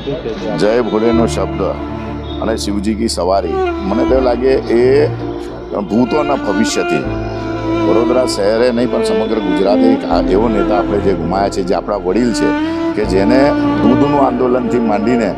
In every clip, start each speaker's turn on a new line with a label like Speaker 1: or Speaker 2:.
Speaker 1: जय भोलेनो शब्द અને શિવજી કી સવારી મને તો લાગે એ ભૂતોના ભવિષ્યથી વડોદરા શહેરે નહીં પણ સમગ્ર ગુજરાતે એક એવો નેતા આપણે જે ગુમાયા છે, જે આપણા વડીલ છે, કે જેને દૂધનું આંદોલનથી માંડીને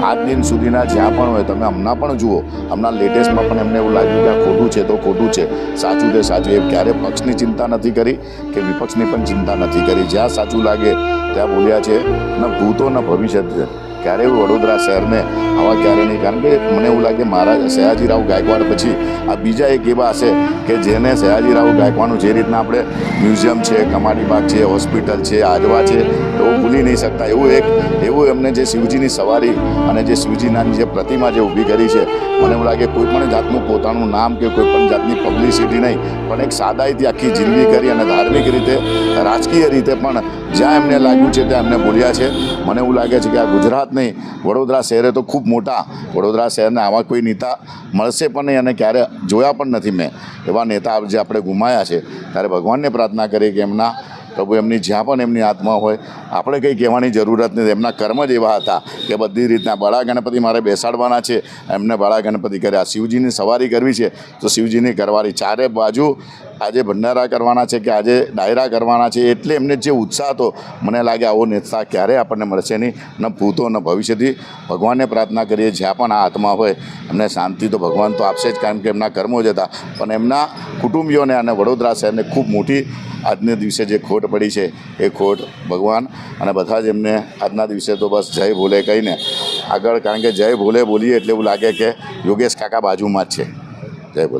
Speaker 1: આજ દિન સુધીના જ્યાં પણ હોય, તમે હમણાં પણ જુઓ, હમણાં લેટેસ્ટમાં પણ એમને એવું લાગ્યું કે આ ખોટું છે તો ખોટું છે, સાચું તે સાચું. એ ક્યારે પક્ષની ચિંતા નથી કરી કે વિપક્ષની પણ ચિંતા નથી કરી. જ્યાં સાચું લાગે ત્યાં બોલ્યા છે. ન ભૂતો ન ભવિષ્ય છે. ક્યારે એવું વડોદરા શહેરને આવા ક્યારે નહીં. કારણ કે મને એવું લાગે મહારાજ સયાજીરાવ ગાયકવાડ પછી આ બીજા એક એવા હશે કે જેને સયાજીરાવ ગાયકવાડનું જે રીતના આપણે મ્યુઝિયમ છે, કમાડી બાગ છે, હોસ્પિટલ છે, આજવા છે, એવું ભૂલી નહીં શકતા. એવું એમને જે શિવજીની સવારી અને જે શિવજીના જે પ્રતિમા જે ઊભી કરી છે, મને એવું લાગે કોઈ પણ જાતનું પોતાનું નામ કે કોઈ પણ જાતની પબ્લિસિટી નહીં, પણ એક સાદાઈથી આખી જિંદગી કરી અને ધાર્મિક રીતે, રાજકીય રીતે પણ જ્યાં એમને લાગ્યું છે ત્યાં એમને બોલ્યા છે. મને એવું લાગે છે કે આ ગુજરાત નહીં, વડોદરા શહેરે તો ખૂબ મોટા, વડોદરા શહેરને આવા કોઈ નેતા મળશે પણ નહીં અને ક્યારે જોયા પણ નથી મેં. એવા નેતા જે આપણે ગુમાયા છે, ત્યારે ભગવાનને પ્રાર્થના કરીએ કે એમના પ્રભુ એમની જ્યાં પણ એમની આત્મા હોય, આપણે કંઈ કહેવાની જરૂરત નથી. એમના કર્મ જ એવા હતા કે બધી રીતના બળા ગણપતિ મારે બેસાડવાના છે, એમને બળા ગણપતિ કર્યા. શિવજીની સવારી કરવી છે તો શિવજીની કરવાની. ચારે બાજુ આજે ભંડારા કરવાના છે કે આજે ડાયરા કરવાના છે, એટલે એમને જે ઉત્સાહ હતો, મને લાગે આવો નેતા ક્યારેય આપણને મળશે નહીં, ન ભૂતો ન ભવિષ્યથી. ભગવાનને પ્રાર્થના કરીએ જ્યાં પણ આ આત્મા હોય એમને શાંતિ તો ભગવાન તો આપશે જ, કારણ કે એમના કર્મો જ હતા. પણ એમના કુટુંબીઓને અને વડોદરા શહેરને ખૂબ મોટી આજને દિવસે જે ખોટ પડી છે, એ ખોટ ભગવાન અને બધા જ એમને આજના દિવસે તો બસ જય ભોલે કહીને આગળ, કારણ કે જય ભોલે બોલીએ એટલે એવું લાગે કે યોગેશ કાકા બાજુમાં જ છે. જય ભોલે.